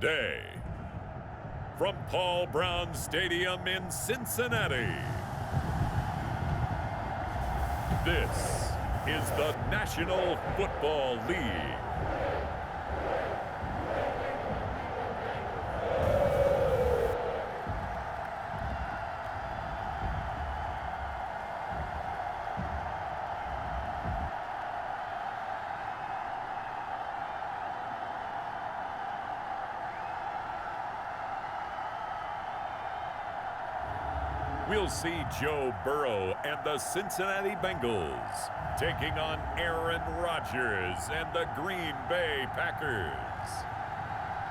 Today, from Paul Brown Stadium in Cincinnati, this is the National Football League. We'll see Joe Burrow and the Cincinnati Bengals taking on Aaron Rodgers and the Green Bay Packers.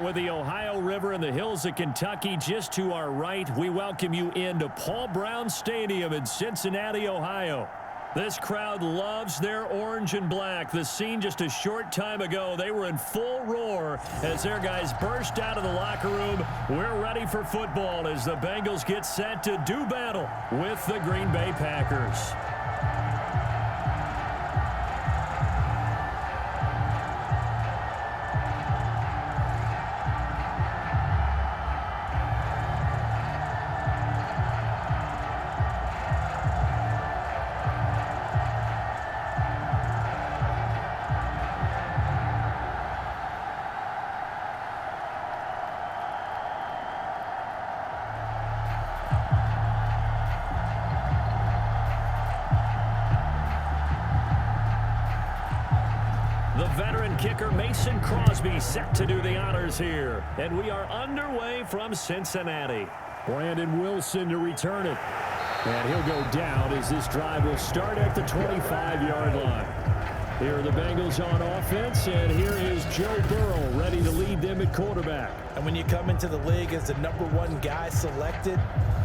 With the Ohio River and the hills of Kentucky just to our right, we welcome you into Paul Brown Stadium in Cincinnati, Ohio. This crowd loves their orange and black. The scene just a short time ago, they were in full roar as their guys burst out of the locker room. We're ready for football as the Bengals get set to do battle with the Green Bay Packers. The veteran kicker Mason Crosby set to do the honors here. And we are underway from Cincinnati. Brandon Wilson to return it. And he'll go down as this drive will start at the 25-yard line. Here are the Bengals on offense, and here is Joe Burrow ready to lead them at quarterback. And when you come into the league as the #1 guy selected,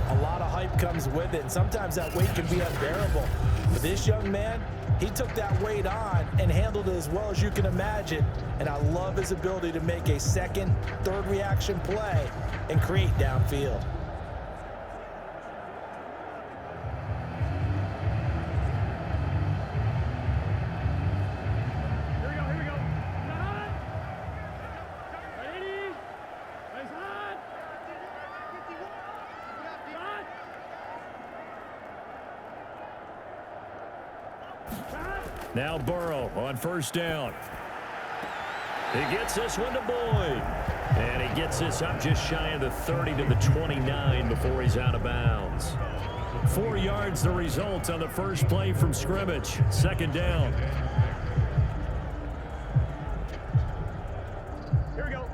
a lot of hype comes with it. And sometimes that weight can be unbearable. But this young man, he took that weight on and handled it as well as you can imagine. And I love his ability to make a second, third reaction play and create downfield. Now Burrow on first down. He gets this one to Boyd. And he gets this up just shy of the 30 to the 29 before he's out of bounds. 4 yards the result on the first play from scrimmage. Second down. Here we go.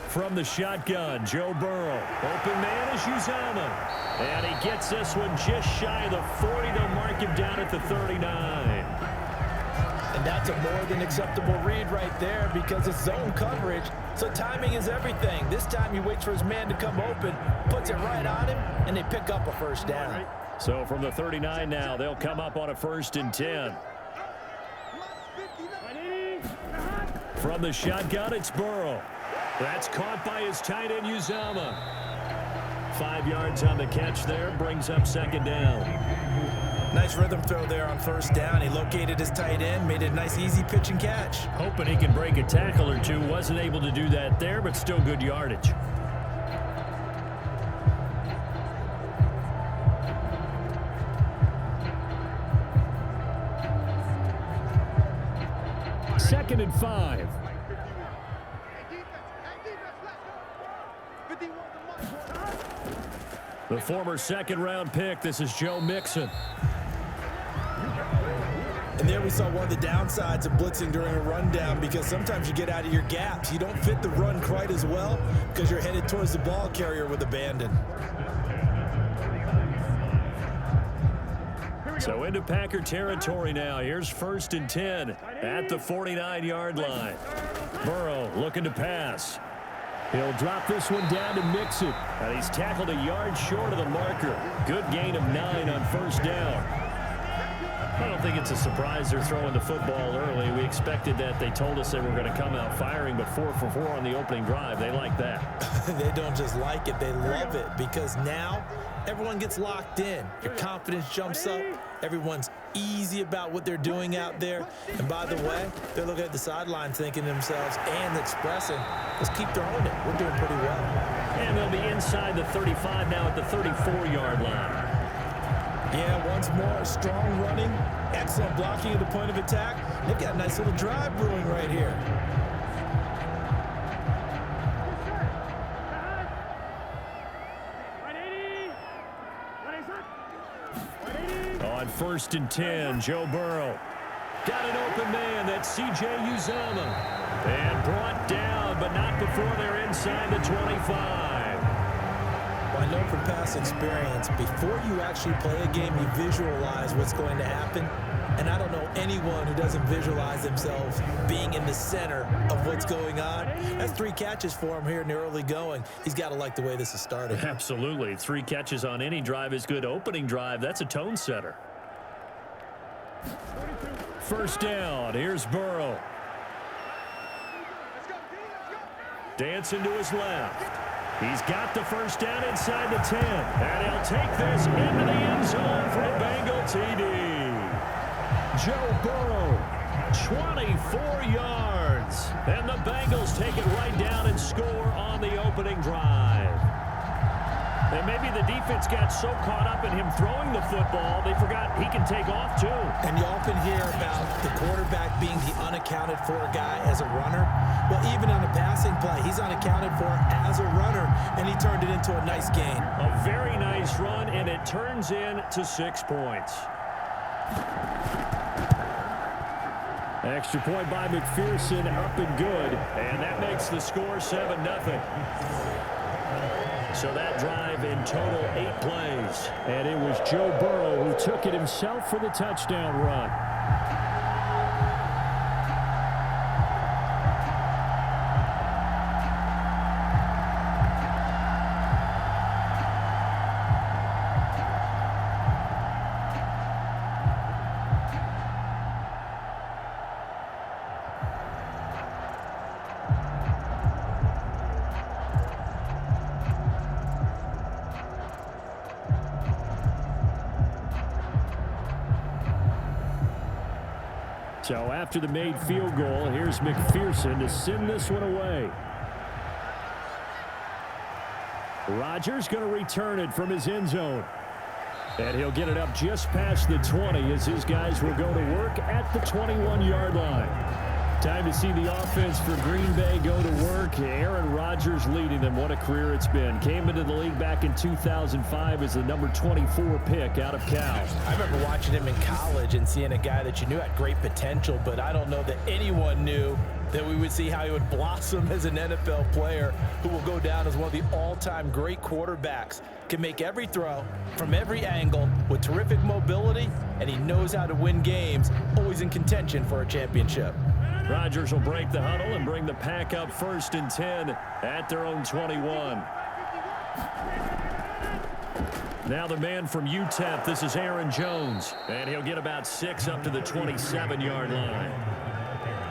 From the shotgun, Joe Burrow. Open man is Uzama. And he gets this one just shy of the 40. They'll mark him down at the 39. And that's a more than acceptable read right there because it's zone coverage, so timing is everything. This time he waits for his man to come open, puts it right on him, and they pick up a first down. So from the 39 now, they'll come up on a 1st and 10. From the shotgun, it's Burrow. That's caught by his tight end, Uzama. 5 yards on the catch there, brings up second down. Nice rhythm throw there on first down. He located his tight end, made it a nice easy pitch and catch. Hoping he can break a tackle or two. Wasn't able to do that there, but still good yardage. Second and 5. The former second-round pick, this is Joe Mixon. And there we saw one of the downsides of blitzing during a rundown because sometimes you get out of your gaps. You don't fit the run quite as well because you're headed towards the ball carrier with abandon. So into Packer territory now. Here's 1st and 10 at the 49-yard line. Burrow looking to pass. He'll drop this one down to Mixon. And he's tackled a yard short of the marker. Good gain of 9 on first down. Hold on. think it's a surprise they're throwing the football early. We expected that. They told us they were going to come out firing, but 4 for 4 on the opening drive. They like that. They don't just like it, they love it, because now everyone gets locked in. Your confidence jumps up. Everyone's easy about what they're doing out there. And by the way, they're looking at the sideline thinking to themselves and expressing, let's keep throwing it. We're doing pretty well. And they'll be inside the 35 now at the 34-yard line. Yeah, once more, strong running, excellent blocking at the point of attack. They've got a nice little drive brewing right here. On 1st and 10, Joe Burrow. Got an open man, that's C.J. Uzomah. And brought down, but not before they're inside the 25. Well, I know from past experience, before you actually play a game, you visualize what's going to happen. And I don't know anyone who doesn't visualize themselves being in the center of what's going on. That's 3 catches for him here in the early going. He's got to like the way this is starting. Absolutely. 3 catches on any drive is good. Opening drive, that's a tone setter. 1st down. Here's Burrow. Dancing to his left. He's got the 1st down inside the 10. And he'll take this into the end zone for a Bengal TD. Joe Burrow, 24 yards. And the Bengals take it right down and score on the opening drive. And maybe the defense got so caught up in him throwing the football, they forgot he can take off too. And you often hear about the quarterback being the unaccounted for guy as a runner. Well, even on a passing play, he's unaccounted for as a runner, and he turned it into a nice gain. A very nice run, and it turns into 6 points. Extra point by McPherson, up and good, and that makes the score 7-0. So that drive in total 8 plays. And it was Joe Burrow who took it himself for the touchdown run. So after the made field goal, here's McPherson to send this one away. Rodgers going to return it from his end zone. And he'll get it up just past the 20 as his guys will go to work at the 21-yard line. Time to see the offense for Green Bay go to work. Aaron Rodgers leading them. What a career it's been. Came into the league back in 2005 as the number 24 pick out of Cal. I remember watching him in college and seeing a guy that you knew had great potential, but I don't know that anyone knew that we would see how he would blossom as an NFL player who will go down as one of the all-time great quarterbacks. Can make every throw from every angle with terrific mobility, and he knows how to win games, always in contention for a championship. Rodgers will break the huddle and bring the pack up 1st and 10 at their own 21. Now the man from UTEP, this is Aaron Jones, and he'll get about 6 up to the 27-yard line.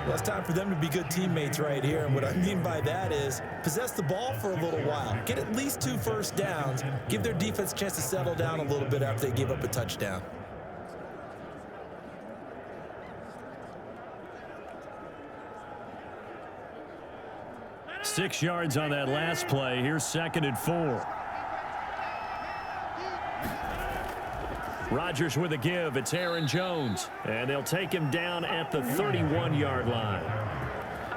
Well, it's time for them to be good teammates right here, and what I mean by that is possess the ball for a little while, get at least 2 first downs, give their defense a chance to settle down a little bit after they give up a touchdown. Six yards on that last play. Here's 2nd and 4. Rodgers with a give. It's Aaron Jones. And they'll take him down at the 31-yard line.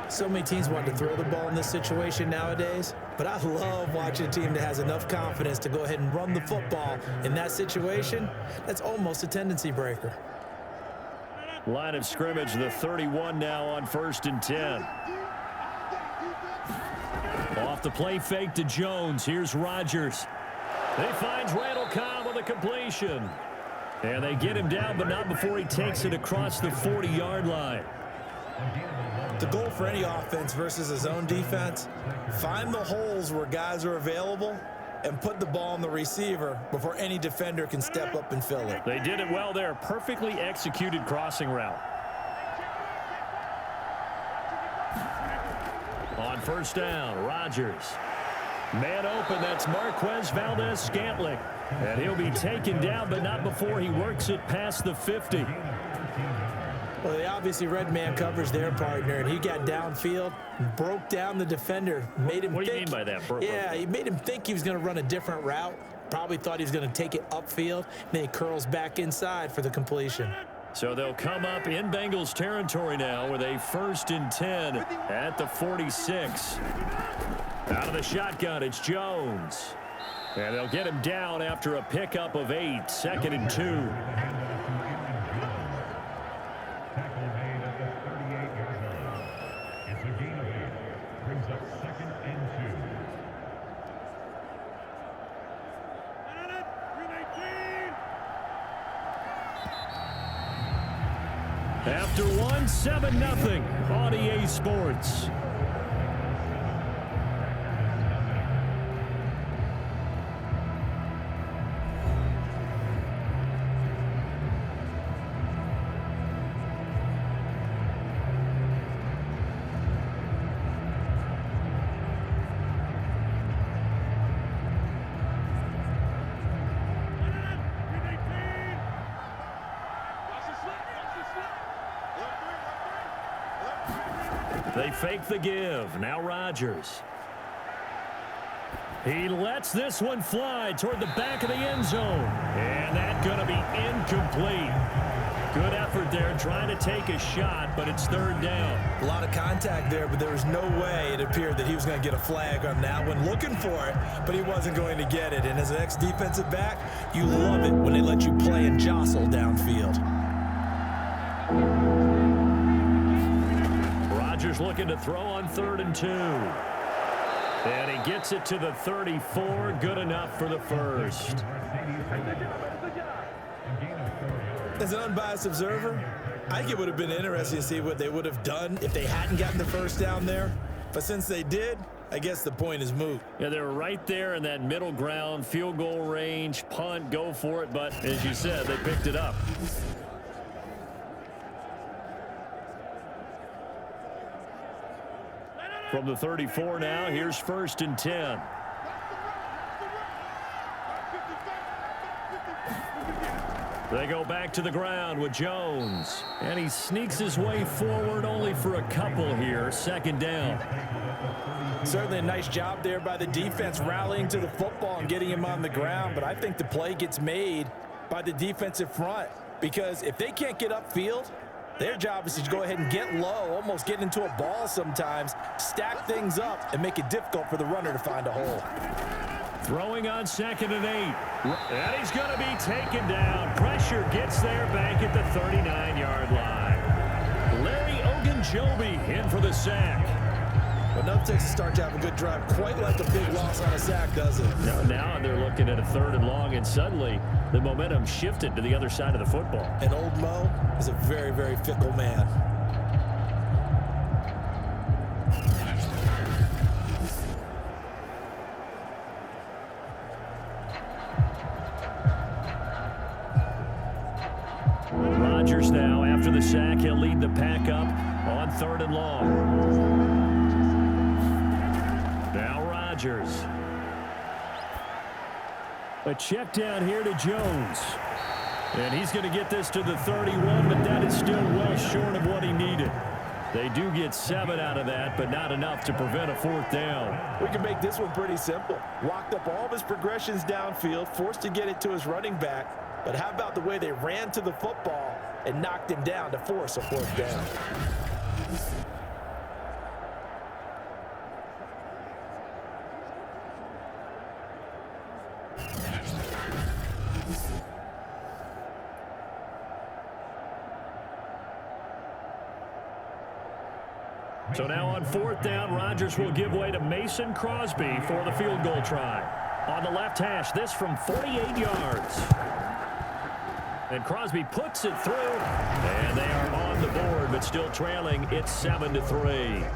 So many teams want to throw the ball in this situation nowadays, but I love watching a team that has enough confidence to go ahead and run the football in that situation. That's almost a tendency breaker. Line of scrimmage, the 31 now on 1st and 10. Off the play fake to Jones. Here's Rodgers. He finds Randall Cobb with a completion. And they get him down, but not before he takes it across the 40-yard line. The goal for any offense versus his own defense, find the holes where guys are available and put the ball on the receiver before any defender can step up and fill it. They did it well there. Perfectly executed crossing route. On first down, Rodgers. Man open, that's Marquez Valdez-Scantling. And he'll be taken down, but not before he works it past the 50. Well, they obviously read man coverage their partner, and he got downfield, broke down the defender, made him What do you think. mean by that? Yeah, he made him think he was going to run a different route. Probably thought he was going to take it upfield. Then he curls back inside for the completion. So they'll come up in Bengals territory now with a 1st and 10 at the 46. Out of the shotgun, it's Jones. And they'll get him down after a pickup of 8, 2nd and 2. After one, 7-0 on EA Sports. They fake the give. Now Rodgers. He lets this one fly toward the back of the end zone. And that's going to be incomplete. Good effort there trying to take a shot, but it's 3rd down. A lot of contact there, but there was no way it appeared that he was going to get a flag on that one. Looking for it, but he wasn't going to get it. And as an ex-defensive back, you love it when they let you play and jostle downfield. Rodgers looking to throw on 3rd and 2. And he gets it to the 34. Good enough for the 1st. As an unbiased observer, I think it would have been interesting to see what they would have done if they hadn't gotten the 1st down there. But since they did, I guess the point is moot. Yeah, they were right there in that middle ground, field goal range, punt, go for it. But as you said, they picked it up. From the 34 now, here's 1st and 10. They go back to the ground with Jones. And he sneaks his way forward only for a couple here. 2nd down. Certainly a nice job there by the defense rallying to the football and getting him on the ground. But I think the play gets made by the defensive front. Because if they can't get upfield, their job is to go ahead and get low, almost get into a ball sometimes, stack things up, and make it difficult for the runner to find a hole. Throwing on 2nd and 8. And he's going to be taken down. Pressure gets there back at the 39-yard line. Larry Ogunjobi in for the sack. But nothing takes a start to have a good drive, quite like a big loss on a sack, does it? Now they're looking at a 3rd and long, and suddenly the momentum shifted to the other side of the football. And old Mo is a very, very fickle man. Rodgers now, after the sack, he'll lead the pack up on 3rd and long. Now Rodgers. A check down here to Jones. And he's going to get this to the 31, but that is still well short of what he needed. They do get 7 out of that, but not enough to prevent a 4th down. We can make this one pretty simple. Walked up all of his progressions downfield, forced to get it to his running back. But how about the way they ran to the football and knocked him down to force a 4th down? So now on 4th down, Rodgers will give way to Mason Crosby for the field goal try. On the left hash, this from 48 yards. And Crosby puts it through. And they are on the board, but still trailing. It's 7-3.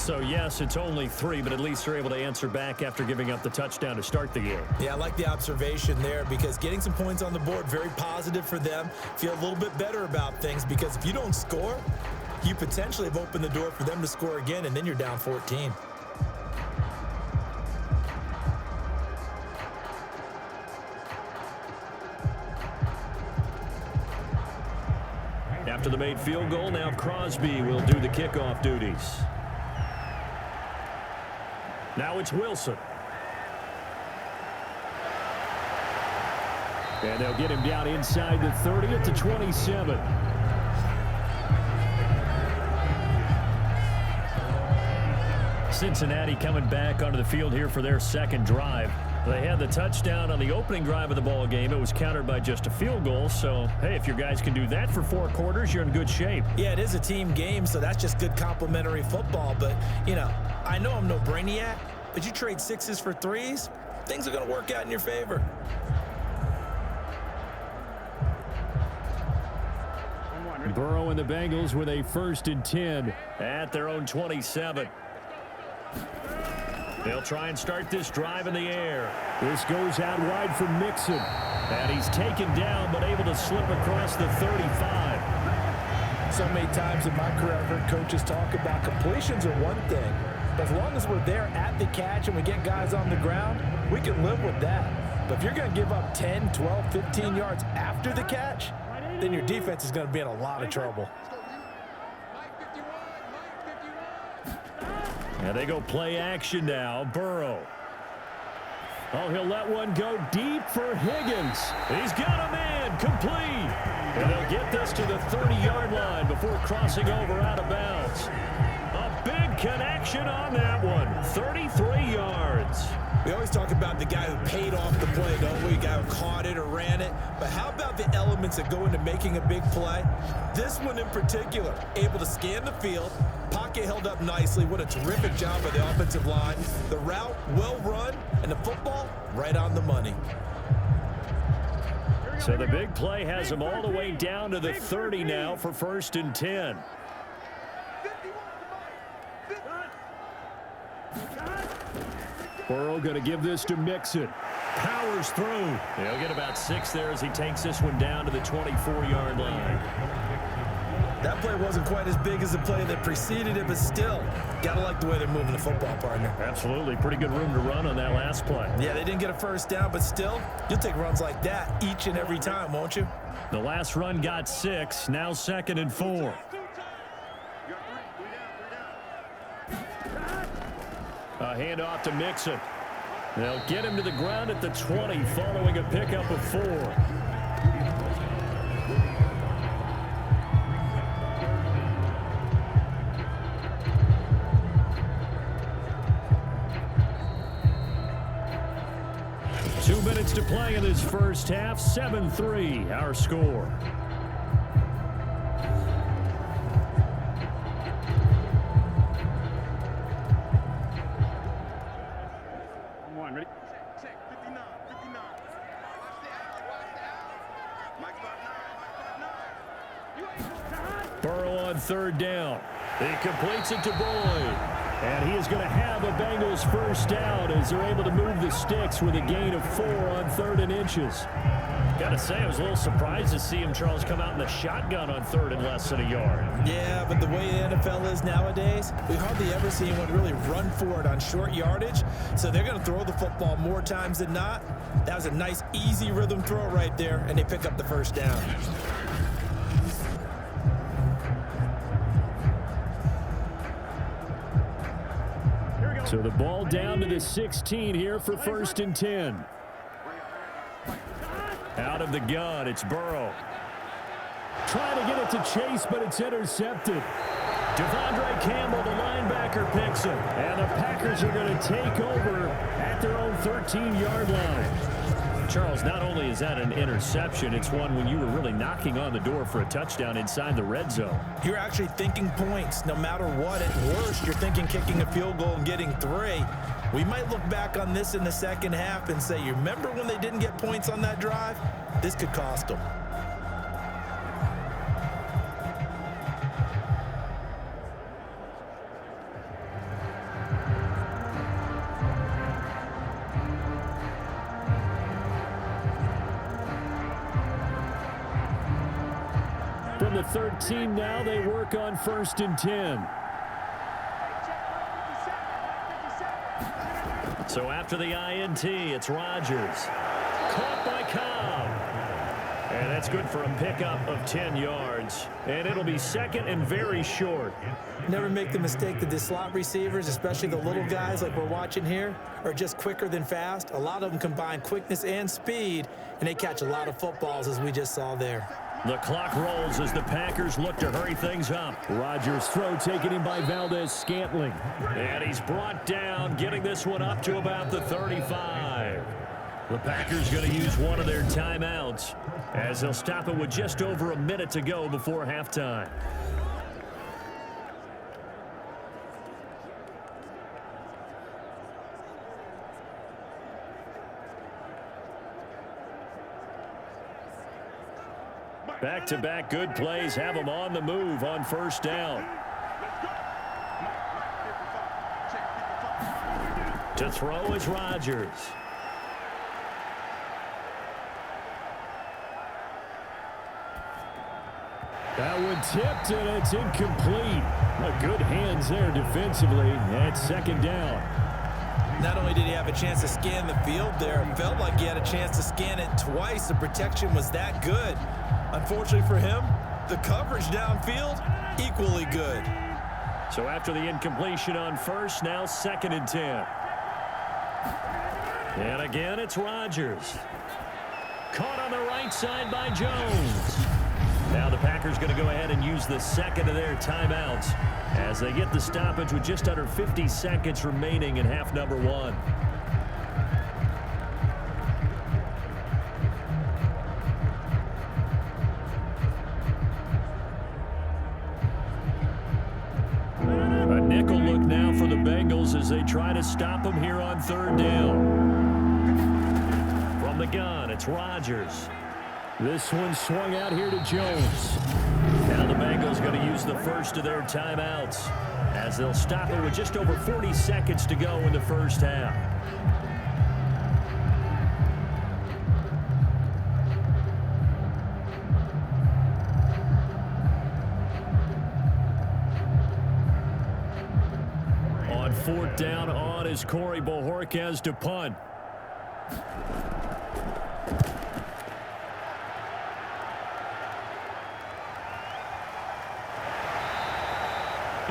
So, yes, it's only 3, but at least they're able to answer back after giving up the touchdown to start the game. Yeah, I like the observation there because getting some points on the board, very positive for them. Feel a little bit better about things because if you don't score, you potentially have opened the door for them to score again, and then you're down 14. After the made field goal, now Crosby will do the kickoff duties. Now it's Wilson. And they'll get him down inside the 30 at the 27. Cincinnati coming back onto the field here for their second drive. They had the touchdown on the opening drive of the ball game. It was countered by just a field goal. So, hey, if your guys can do that for 4 quarters, you're in good shape. Yeah, it is a team game, so that's just good complimentary football. But, you know, I know I'm no brainiac, but you trade 6s for 3s, things are going to work out in your favor. Burrow and the Bengals with a 1st and 10 at their own 27. They'll try and start this drive in the air. This goes out wide for Mixon. And he's taken down but able to slip across the 35. So many times in my career I've heard coaches talk about completions are one thing. But as long as we're there at the catch and we get guys on the ground, we can live with that. But if you're going to give up 10, 12, 15 yards after the catch, then your defense is going to be in a lot of trouble. And they go play action now. Burrow. Oh, he'll let one go deep for Higgins. He's got a man complete. And they'll get this to the 30-yard line before crossing over out of bounds. A big connection on that one. 33 yards. We always talk about the guy who paid off the play, don't we? The guy who caught it or ran it. But how about the elements that go into making a big play? This one in particular, able to scan the field, pocket held up nicely. What a terrific job by the offensive line. The route, well run, and the football, right on the money. So the big play has him all the way down to the 30 now for 1st and 10. Burrow going to give this to Mixon. Powers through. He'll get about 6 there as he takes this one down to the 24-yard line. That play wasn't quite as big as the play that preceded it, but still, got to like the way they're moving the football, partner. Absolutely. Pretty good room to run on that last play. Yeah, they didn't get a 1st down, but still, you'll take runs like that each and every time, won't you? The last run got 6. Now 2nd and 4. A handoff to Mixon. They'll get him to the ground at the 20 following a pickup of 4. Two minutes to play in this first half. 7-3 our score. Burrow on 3rd down. He completes it to Boyd. And he is going to have a Bengals 1st down as they're able to move the sticks with a gain of 4 on 3rd and inches. Got to say, I was a little surprised to see him, Charles, come out in the shotgun on 3rd and less than a yard. Yeah, but the way the NFL is nowadays, we hardly ever see anyone really run for it on short yardage. So they're going to throw the football more times than not. That was a nice, easy rhythm throw right there, and they pick up the 1st down. So the ball down to the 16 here for 1st and 10. Out of the gun, it's Burrow. Trying to get it to Chase, but it's intercepted. Devondre Campbell, the linebacker, picks him. And the Packers are going to take over at their own 13-yard line. Charles, not only is that an interception, it's one when you were really knocking on the door for a touchdown inside the red zone. You're actually thinking points no matter what. At worst, you're thinking kicking a field goal and getting 3. We might look back on this in the second half and say, you remember when they didn't get points on that drive? This could cost them. From the 13 now, they work on 1st and 10. So after the INT, it's Rodgers. Caught by Cobb. And that's good for a pickup of 10 yards. And it'll be 2nd and very short. Never make the mistake that the slot receivers, especially the little guys like we're watching here, are just quicker than fast. A lot of them combine quickness and speed, and they catch a lot of footballs, as we just saw there. The clock rolls as the Packers look to hurry things up. Rodgers' throw taken in by Valdez-Scantling. And he's brought down, getting this one up to about the 35. The Packers going to use one of their timeouts as they'll stop it with just over a minute to go before halftime. Back-to-back good plays have them on the move on 1st down. To throw is Rodgers. That one tipped, and it's incomplete. Good hands there defensively. And 2nd down. Not only did he have a chance to scan the field there, it felt like he had a chance to scan it twice. The protection was that good. Unfortunately for him, the coverage downfield, equally good. So after the incompletion on 1st, now 2nd and 10. And again, it's Rodgers. Caught on the right side by Jones. Now the Packers going to go ahead and use the 2nd of their timeouts as they get the stoppage with just under 50 seconds remaining in half number 1. A nickel look now for the Bengals as they try to stop them here on 3rd down. From the gun, it's Rodgers. This one swung out here to Jones. Now the Bengals going to use the 1st of their timeouts as they'll stop it with just over 40 seconds to go in the 1st half. On 4th down on is Corey Bojorquez to punt.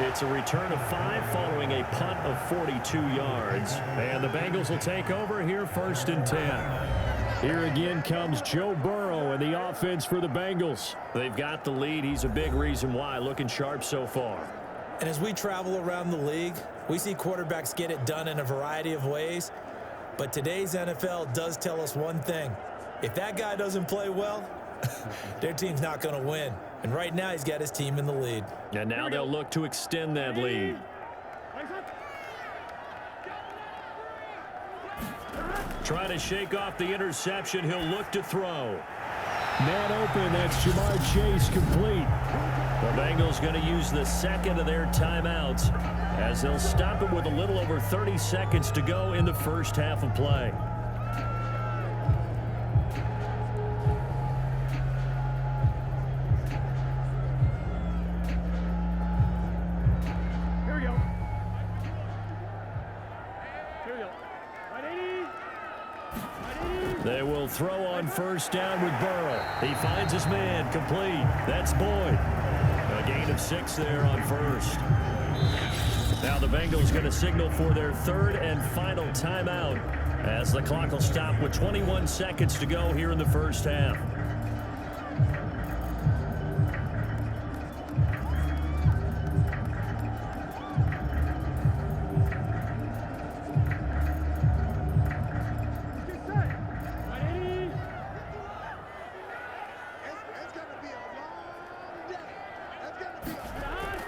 It's a return of 5 following a punt of 42 yards. And the Bengals will take over here 1st and 10. Here again comes Joe Burrow and the offense for the Bengals. They've got the lead. He's a big reason why. Looking sharp so far. And as we travel around the league, we see quarterbacks get it done in a variety of ways. But today's NFL does tell us one thing. If that guy doesn't play well, their team's not going to win. And right now, he's got his team in the lead. And now they'll look to extend that lead. Trying to shake off the interception. He'll look to throw. Man open. That's Jamar Chase complete. The Bengals going to use the 2nd of their timeouts as they'll stop it with a little over 30 seconds to go in the 1st half of play. They will throw on 1st down with Burrow. He finds his man, complete. That's Boyd. A gain of 6 there on 1st. Now the Bengals going to signal for their 3rd and final timeout as the clock will stop with 21 seconds to go here in the 1st half.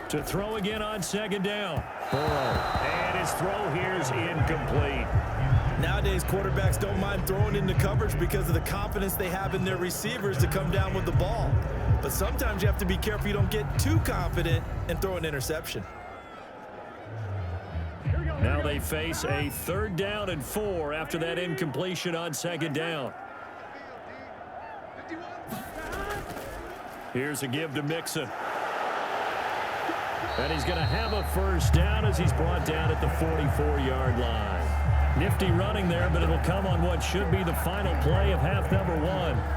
To throw again on 2nd down. Burrow. And his throw here is incomplete. Nowadays, quarterbacks don't mind throwing into coverage because of the confidence they have in their receivers to come down with the ball. But sometimes you have to be careful you don't get too confident and throw an interception. Now they face a 3rd down and 4 after that incompletion on 2nd down. Here's a give to Mixon. And he's going to have a first down as he's brought down at the 44-yard line. Nifty running there, but it'll come on what should be the final play of half number 1.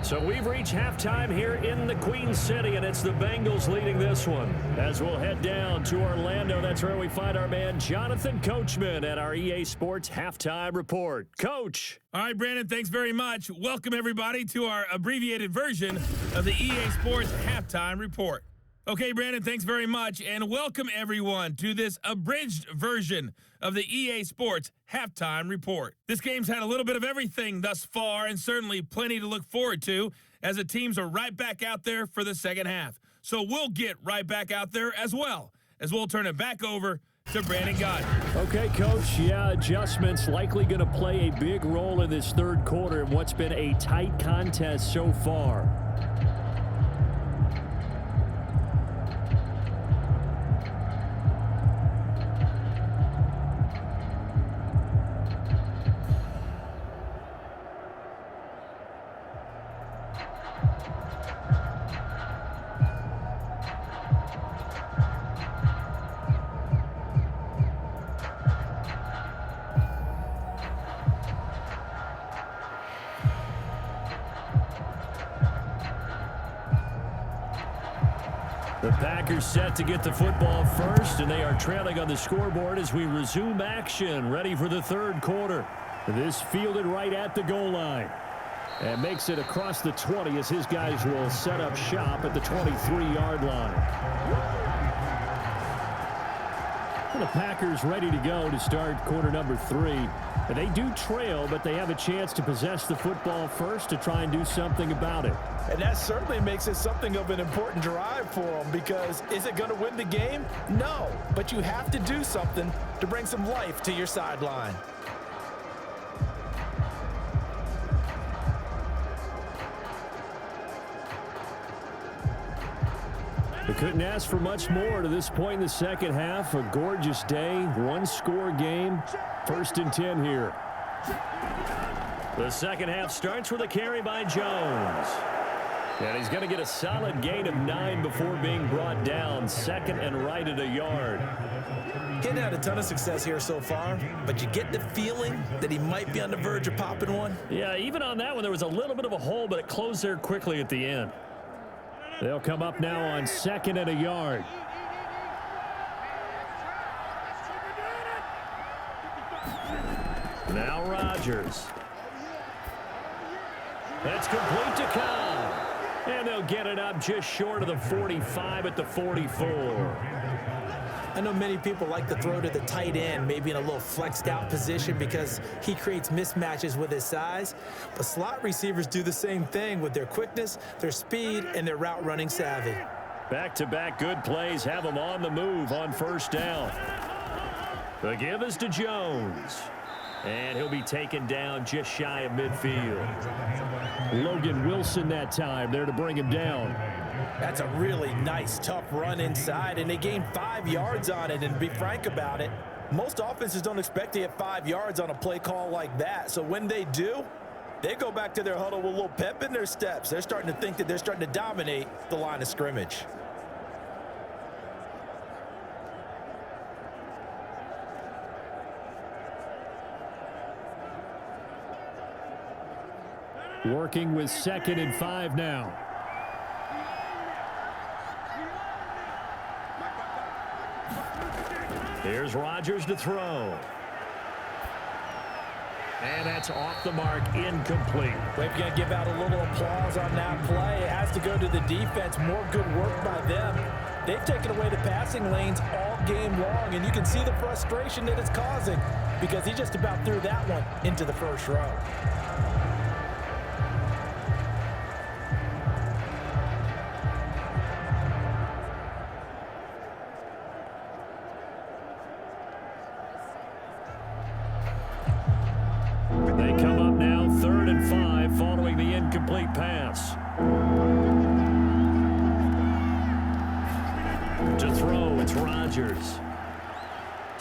So we've reached halftime here in the Queen City, and it's the Bengals leading this one. As we'll head down to Orlando, that's where we find our man Jonathan Coachman at our EA Sports Halftime Report. Coach. All right, Brandon, thanks very much. Welcome, everybody, to our abbreviated version of the EA Sports Halftime Report. Okay, Brandon, thanks very much, and welcome, everyone, to this abridged version of the EA Sports Halftime Report. This game's had a little bit of everything thus far, and certainly plenty to look forward to, as the teams are right back out there for the second half. So we'll get right back out there as well, as we'll turn it back over to Brandon Gaudin. Okay, Coach, yeah, adjustments likely going to play a big role in this third quarter in what's been a tight contest so far. The Packers set to get the football first, and they are trailing on the scoreboard as we resume action, ready for the third quarter. This fielded right at the goal line. And makes it across the 20 as his guys will set up shop at the 23-yard line. And the Packers ready to go to start quarter number 3. They do trail, but they have a chance to possess the football first to try and do something about it. And that certainly makes it something of an important drive for them, because is it going to win the game? No, but you have to do something to bring some life to your sideline. We couldn't ask for much more to this point in the second half. A gorgeous day, one-score game, 1st and 10 here. The second half starts with a carry by Jones. And he's going to get a solid gain of 9 before being brought down, second and right at a yard. He hadn't had a ton of success here so far, but you get the feeling that he might be on the verge of popping one. Yeah, even on that one, there was a little bit of a hole, but it closed there quickly at the end. They'll come up now on second and a yard. Now Rodgers. That's complete to Cobb. And they'll get it up just short of the 45 at the 44. I know many people like to throw to the tight end, maybe in a little flexed out position because he creates mismatches with his size. But slot receivers do the same thing with their quickness, their speed, and their route running savvy. Back-to-back good plays have them on the move on first down. The give is to Jones. And he'll be taken down just shy of midfield. Logan Wilson that time there to bring him down. That's a really nice, tough run inside, and they gained 5 yards on it. And to be frank about it, most offenses don't expect to get 5 yards on a play call like that. So when they do, they go back to their huddle with a little pep in their steps. They're starting to think that they're starting to dominate the line of scrimmage. Working with 2nd and 5 now. Here's Rodgers to throw. And that's off the mark, incomplete. We're going to give out a little applause on that play. It has to go to the defense. More good work by them. They've taken away the passing lanes all game long, and you can see the frustration that it's causing because he just about threw that one into the first row.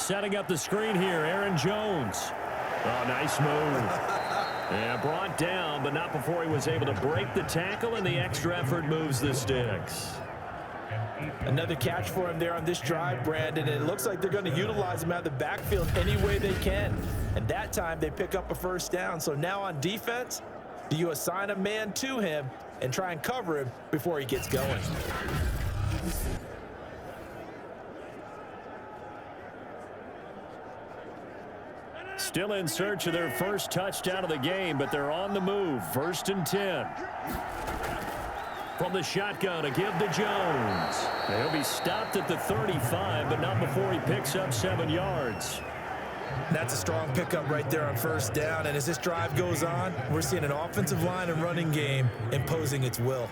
setting up the screen here. Aaron Jones. Oh, nice move. Yeah, brought down, but not before he was able to break the tackle, and the extra effort moves the sticks. Another catch for him there on this drive, Brandon. And it looks like they're going to utilize him out of the backfield any way they can. And that time they pick up a first down. So now on defense, do you assign a man to him and try and cover him before he gets going? Still in search of their first touchdown of the game, but they're on the move. 1st and 10. From the shotgun, a give to Jones. He'll be stopped at the 35, but not before he picks up 7 yards. That's a strong pickup right there on first down. And as this drive goes on, we're seeing an offensive line and running game imposing its will.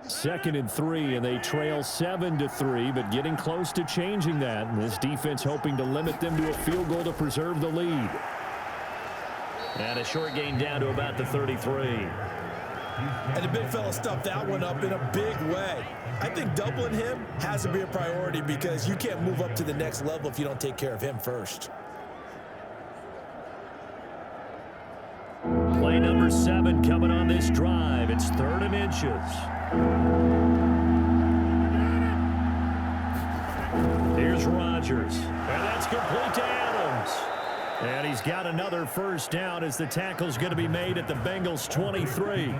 2nd and 3, and they trail 7-3, but getting close to changing that. And this defense hoping to limit them to a field goal to preserve the lead. And a short gain down to about the 33. And the big fella stuffed that one up in a big way. I think doubling him has to be a priority because you can't move up to the next level if you don't take care of him first. Play number 7 coming on this drive. It's 3rd and inches. Here's Rodgers. And that's complete to Adams. And he's got another first down as the tackle's going to be made at the Bengals 23.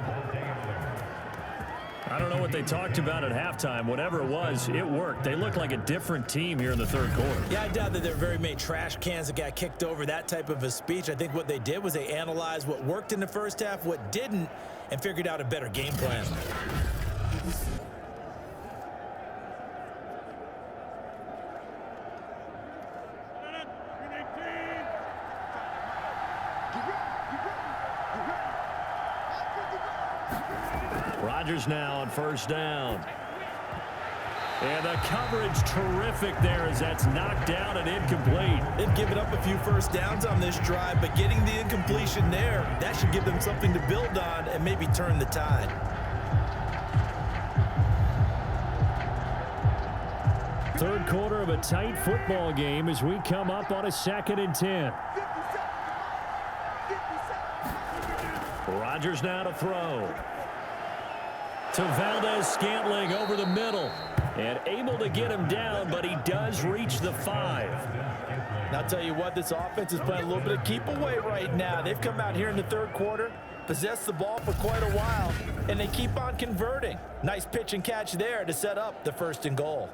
I don't know what they talked about at halftime. Whatever it was, it worked. They look like a different team here in the 3rd quarter. Yeah, I doubt that there are very many trash cans that got kicked over, that type of a speech. I think what they did was they analyzed what worked in the first half, what didn't, and figured out a better game plan. Rodgers now on first down. And the coverage terrific there as that's knocked down and incomplete. They've given up a few first downs on this drive, but getting the incompletion there, that should give them something to build on and maybe turn the tide. Third quarter of a tight football game as we come up on a 2nd and 10. Rodgers now to throw. To Valdez-Scantling over the middle. And able to get him down, but he does reach the 5. And I'll tell you what, this offense is playing a little bit of keep away right now. They've come out here in the 3rd quarter, possessed the ball for quite a while, and they keep on converting. Nice pitch and catch there to set up the 1st and goal.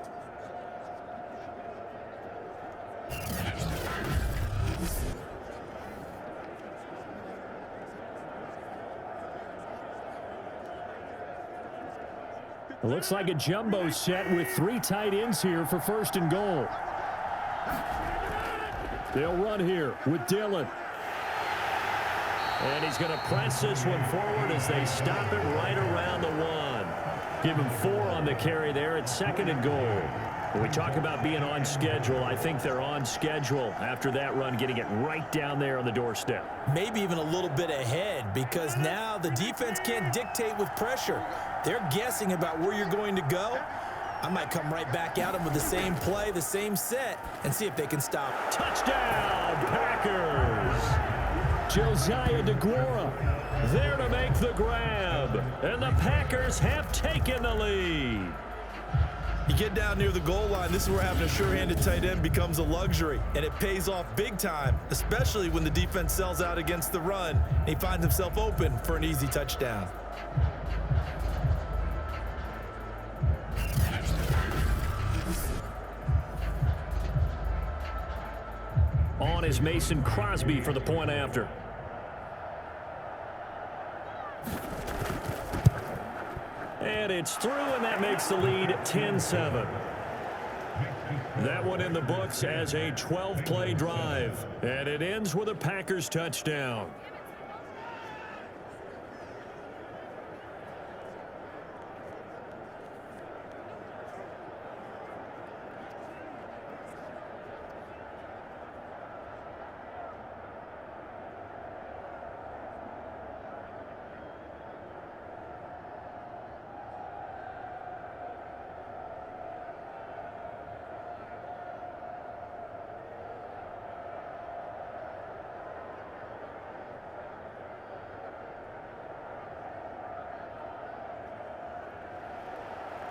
It looks like a jumbo set with 3 tight ends here for 1st and goal. They'll run here with Dillon. And he's going to press this one forward as they stop it right around the 1. Give him 4 on the carry there at 2nd and goal. When we talk about being on schedule, I think they're on schedule after that run, getting it right down there on the doorstep. Maybe even a little bit ahead because now the defense can't dictate with pressure. They're guessing about where you're going to go. I might come right back at them with the same play, the same set, and see if they can stop. Touchdown, Packers! Josiah DeGuara there to make the grab. And the Packers have taken the lead. You get down near the goal line, this is where having a sure-handed tight end becomes a luxury, and it pays off big time, especially when the defense sells out against the run, and he finds himself open for an easy touchdown. On is Mason Crosby for the point after. And it's through, and that makes the lead 10-7. That one in the books as a 12-play drive. And it ends with a Packers touchdown.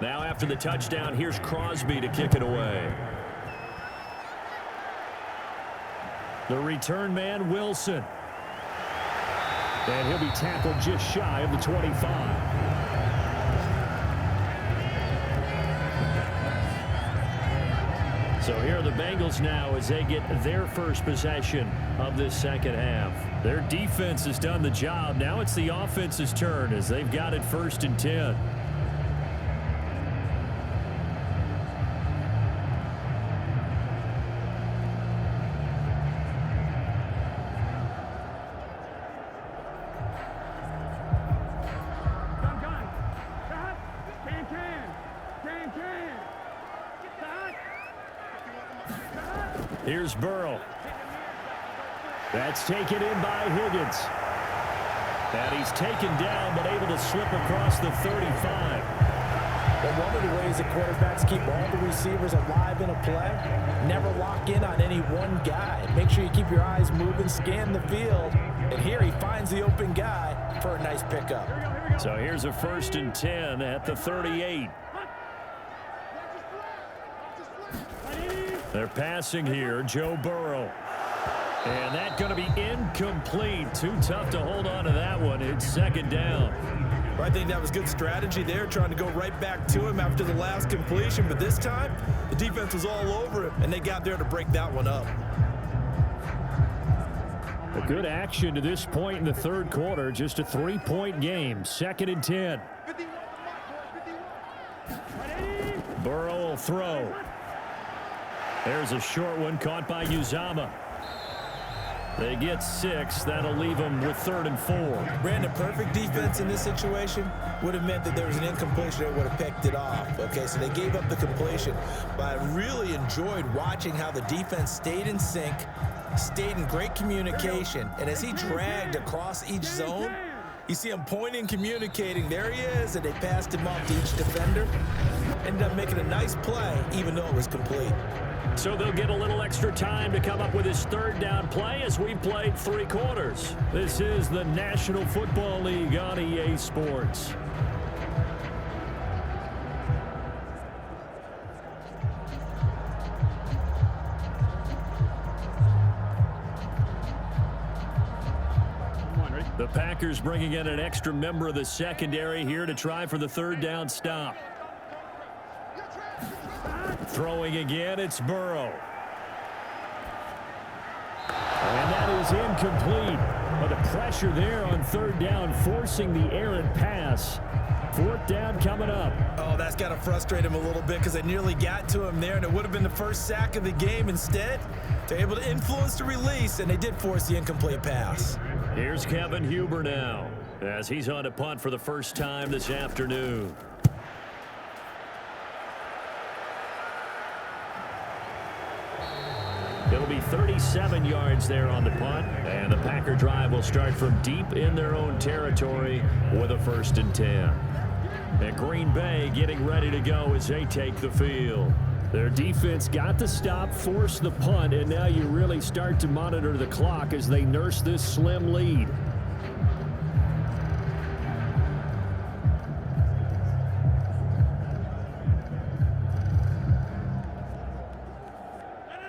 Now after the touchdown, here's Crosby to kick it away. The return man, Wilson. And he'll be tackled just shy of the 25. So here are the Bengals now as they get their first possession of this second half. Their defense has done the job. Now it's the offense's turn as they've got it 1st and 10. Here's Burrow. That's taken in by Higgins. And he's taken down but able to slip across the 35. Well, one of the ways that quarterbacks keep all the receivers alive in a play, never lock in on any one guy. Make sure you keep your eyes moving, scan the field. And here he finds the open guy for a nice pickup. So here's a 1st and 10 at the 38. They're passing here, Joe Burrow. And that's going to be incomplete. Too tough to hold on to that one. It's 2nd down. Well, I think that was good strategy there, trying to go right back to him after the last completion. But this time, the defense was all over him, and they got there to break that one up. A good action to this point in the 3rd quarter. Just a 3-point game. 2nd and 10. Burrow will throw. There's a short one caught by Uzama. They get 6. That'll leave them with 3rd and 4. Brandon, perfect defense in this situation would have meant that there was an incompletion that would have picked it off. Okay, so they gave up the completion. But I really enjoyed watching how the defense stayed in sync, stayed in great communication. And as he dragged across each zone, you see him pointing, communicating. There he is, and they passed him off to each defender. Ended up making a nice play, even though it was complete. So they'll get a little extra time to come up with his 3rd down play as we played 3 quarters. This is the National Football League on EA Sports. The Packers bringing in an extra member of the secondary here to try for the 3rd down stop. Throwing again, it's Burrow. And that is incomplete. But the pressure there on 3rd down, forcing the errant pass. 4th down coming up. Oh, that's got to frustrate him a little bit because they nearly got to him there, and it would have been the first sack of the game. Instead, they're able to influence the release, and they did force the incomplete pass. Here's Kevin Huber now as he's on to punt for the first time this afternoon. It'll be 37 yards there on the punt, and the Packer drive will start from deep in their own territory with a 1st and 10. And Green Bay getting ready to go as they take the field. Their defense got the stop, forced the punt, and now you really start to monitor the clock as they nurse this slim lead.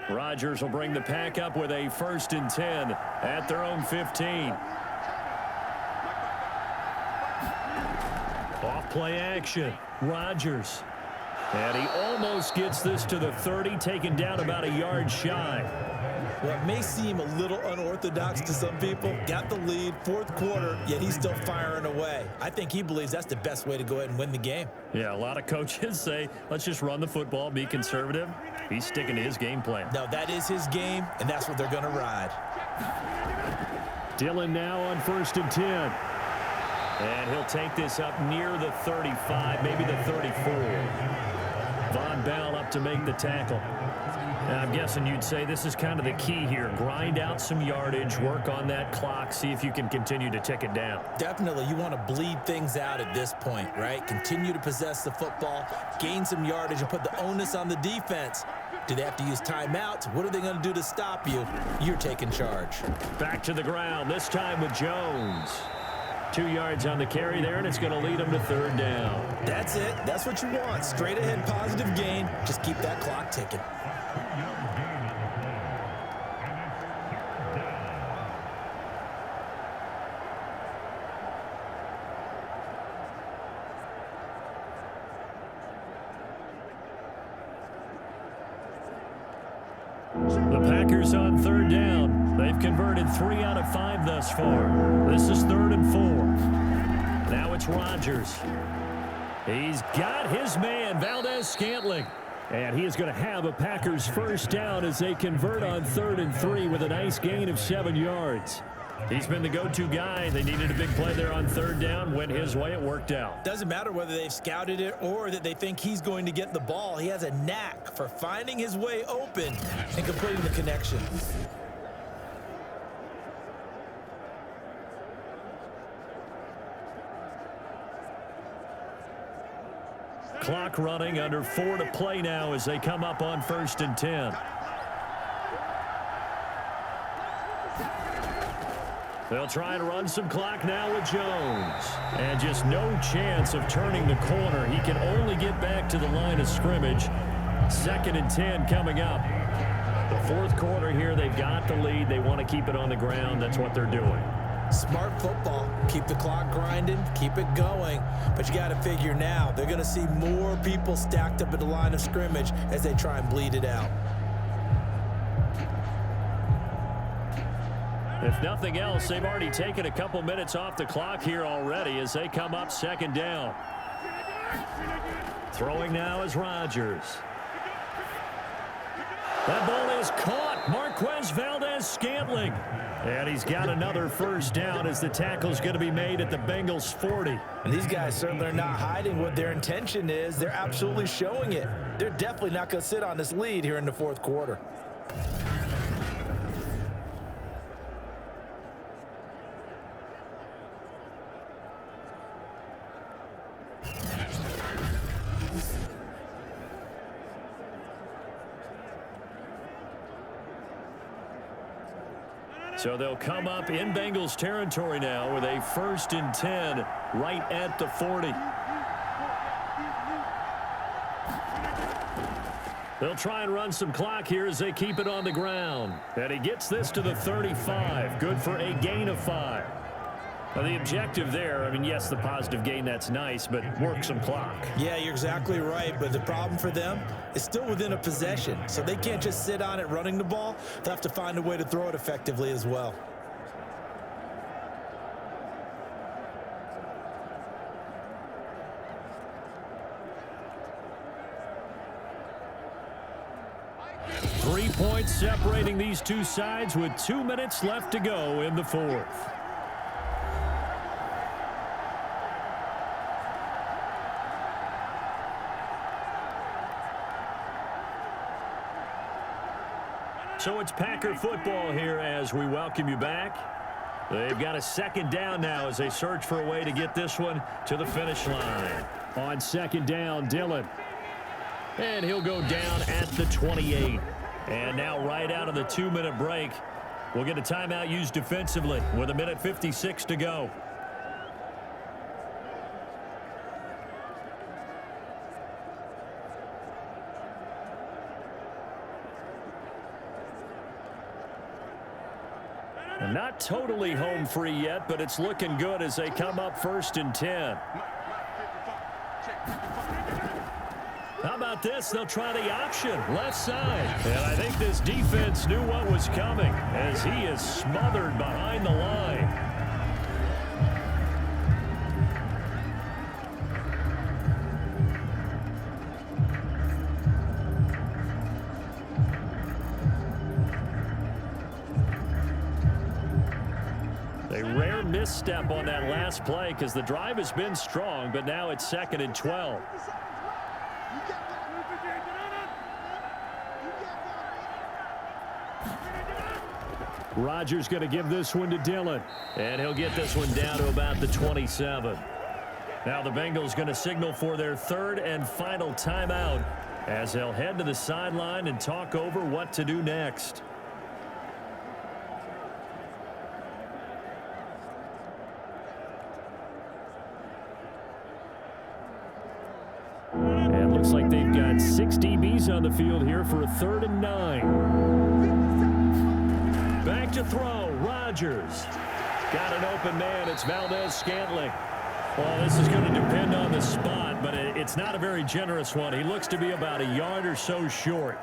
Rodgers will bring the pack up with a 1st and 10 at their own 15. Off play action. Rodgers. And he almost gets this to the 30, taken down about a yard shy. Well, it may seem a little unorthodox to some people. Got the lead, 4th quarter, yet he's still firing away. I think he believes that's the best way to go ahead and win the game. Yeah, a lot of coaches say, let's just run the football, be conservative. He's sticking to his game plan. No, that is his game, and that's what they're going to ride. Dillon now on 1st and 10. And he'll take this up near the 35, maybe the 34. Von Bell up to make the tackle. And I'm guessing you'd say this is kind of the key here. Grind out some yardage, work on that clock, see if you can continue to tick it down. Definitely. You want to bleed things out at this point, right? Continue to possess the football, gain some yardage, and put the onus on the defense. Do they have to use timeouts? What are they going to do to stop you? You're taking charge. Back to the ground, this time with Jones. 2 yards on the carry there, and it's going to lead them to third down. That's it. That's what you want. Straight ahead positive gain. Just keep that clock ticking. The Packers on third down. They've converted 3 out of 5 thus far. This is 3rd and 4. Now it's Rodgers. He's got his man, Valdez-Scantling. And he is going to have a Packers first down as they convert on 3rd and 3 with a nice gain of 7 yards. He's been the go-to guy. They needed a big play there on 3rd down. Went his way. It worked out. Doesn't matter whether they've scouted it or that they think he's going to get the ball. He has a knack for finding his way open and completing the connection. Clock running, under 4 to play now as they come up on 1st and 10. They'll try and run some clock now with Jones. And just no chance of turning the corner. He can only get back to the line of scrimmage. 2nd and 10 coming up. The 4th quarter here, they've got the lead. They want to keep it on the ground. That's what they're doing. Smart football. Keep the clock grinding. Keep it going. But you got to figure now, they're going to see more people stacked up at the line of scrimmage as they try and bleed it out. If nothing else, they've already taken a couple minutes off the clock here already as they come up 2nd down. Throwing now is Rodgers. That ball is caught. Marquez Valdez-Scantling. And he's got another first down as the tackle's going to be made at the Bengals 40. And these guys certainly are not hiding what their intention is. They're absolutely showing it. They're definitely not going to sit on this lead here in the 4th quarter. So they'll come up in Bengals territory now with a 1st and 10 right at the 40. They'll try and run some clock here as they keep it on the ground. And he gets this to the 35. Good for a gain of 5. Now the objective there, I mean, yes, the positive gain, that's nice, but work some clock. Yeah, you're exactly right, but the problem for them is still within a possession, so they can't just sit on it running the ball. They'll have to find a way to throw it effectively as well. Three points separating these two sides with 2 minutes left to go in the 4th. So it's Packer football here as we welcome you back. They've got a 2nd down now as they search for a way to get this one to the finish line. On 2nd down, Dillon. And he'll go down at the 28. And now right out of the 2-minute break, we'll get a timeout used defensively with 1:56 to go. Not totally home free yet, but it's looking good as they come up 1st and 10. How about this? They'll try the option, left side. And I think this defense knew what was coming as he is smothered behind the line. A rare misstep on that last play because the drive has been strong, but now it's 2nd and 12. Rodgers going to give this one to Dillon, and he'll get this one down to about the 27. Now the Bengals going to signal for their 3rd and final timeout as they'll head to the sideline and talk over what to do next. looks like they've got 6 DBs on the field here for a 3rd and 9. Back to throw. Rodgers. Got an open man. It's Valdez-Scantling. Well, this is going to depend on the spot, but it's not a very generous one. He looks to be about a yard or so short.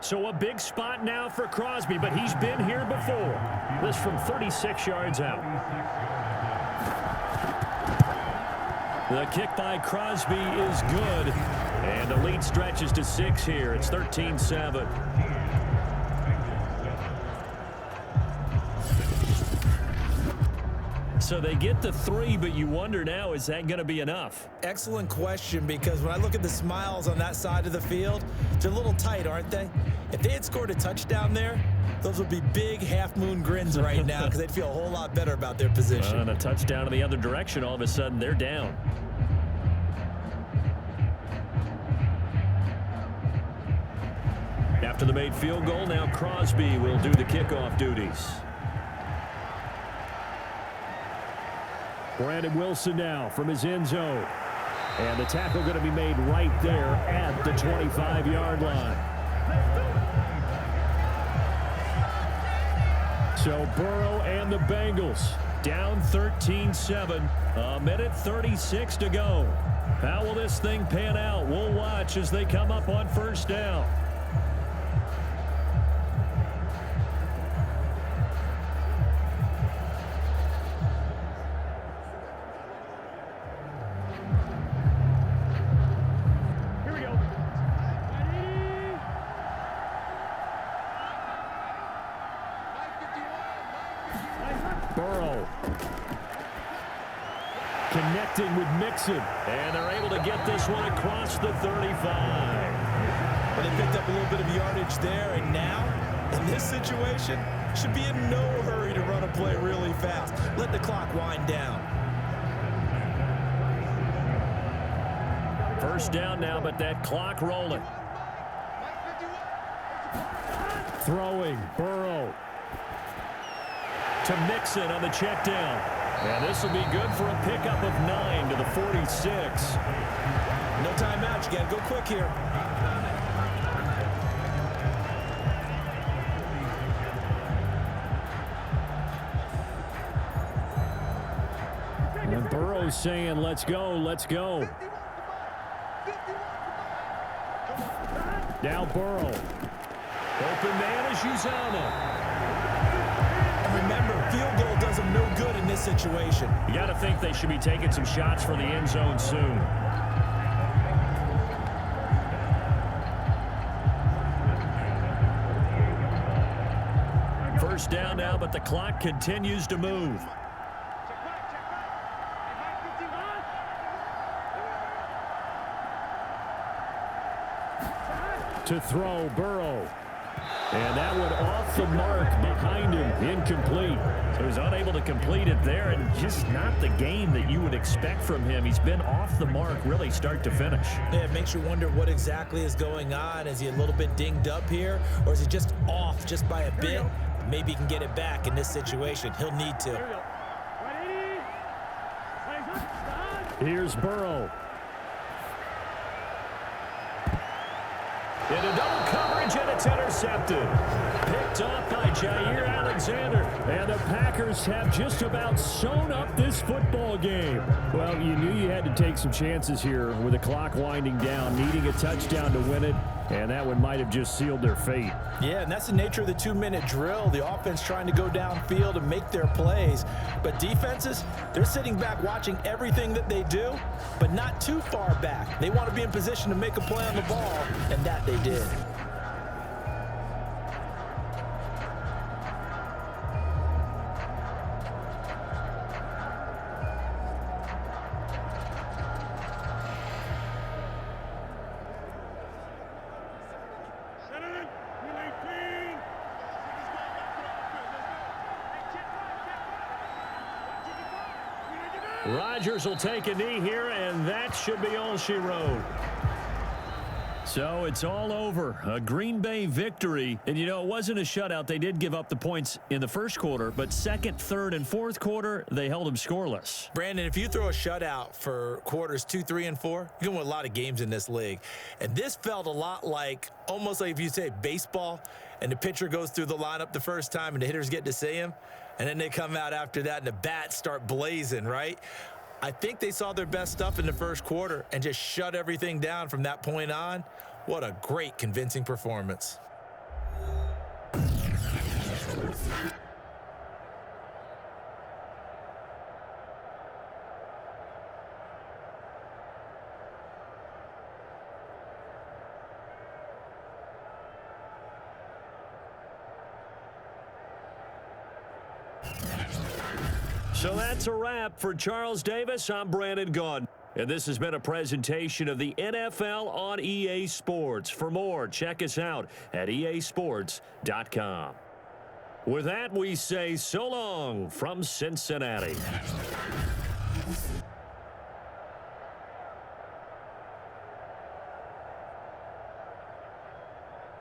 So a big spot now for Crosby, but he's been here before. This from 36 yards out. The kick by Crosby is good. And the lead stretches to 6 here. It's 13-7. So they get the 3, but you wonder now, is that going to be enough? Excellent question, because when I look at the smiles on that side of the field, they're a little tight, aren't they? If they had scored a touchdown there, those would be big half-moon grins right now because they'd feel a whole lot better about their position. And a touchdown in the other direction, all of a sudden they're down. After the made field goal, now Crosby will do the kickoff duties. Brandon Wilson now from his end zone. And the tackle going to be made right there at the 25-yard line. So Burrow and the Bengals down 13-7. A minute 36 to go. How will this thing pan out? We'll watch as they come up on first down. Burrow connecting with Mixon, and they're able to get this one across the 35. Well, they picked up a little bit of yardage there, and now, in this situation, should be in no hurry to run a play really fast. Let the clock wind down. First down now, but that clock rolling. Throwing, Burrow. To Mixon on the check down. And this will be good for a pickup of 9 to the 46. No timeout. You got to go quick here. And Burrow's saying, let's go, let's go. Now Burrow. Open man is Uzama. Remember, field goal does them no good in this situation. You got to think they should be taking some shots for the end zone soon. First down now, but the clock continues to move. To throw, Burrow. And that one off the mark behind him, incomplete. So he's unable to complete it there, and just not the game that you would expect from him. He's been off the mark really start to finish. Yeah, it makes you wonder what exactly is going on. Is he a little bit dinged up here, or is he just off just by a bit? Maybe he can get it back in this situation. He'll need to. Here's Burrow. Into double coverage, and it's intercepted. Picked up by Jair Alexander. And the Packers have just about sewn up this football game. Well, you knew you had to take some chances here with the clock winding down, needing a touchdown to win it. And that one might have just sealed their fate. Yeah, and that's the nature of the 2-minute drill. The offense trying to go downfield and make their plays. But defenses, they're sitting back watching everything that they do, but not too far back. They want to be in position to make a play on the ball, and that they did. Rodgers will take a knee here, and that should be all she wrote. So it's all over. A Green Bay victory. And, you know, it wasn't a shutout. They did give up the points in the first quarter, but second, third, and fourth quarter, they held them scoreless. Brandon, if you throw a shutout for quarters 2, 3, and 4, you're going to win a lot of games in this league. And this felt a lot like, almost like if you say baseball, and the pitcher goes through the lineup the first time, and the hitters get to see him, and then they come out after that, and the bats start blazing, right? I think they saw their best stuff in the first quarter and just shut everything down from that point on. What a great, convincing performance. So that's a wrap for Charles Davis. I'm Brandon Gaudin. And this has been a presentation of the NFL on EA Sports. For more, check us out at easports.com. With that, we say so long from Cincinnati.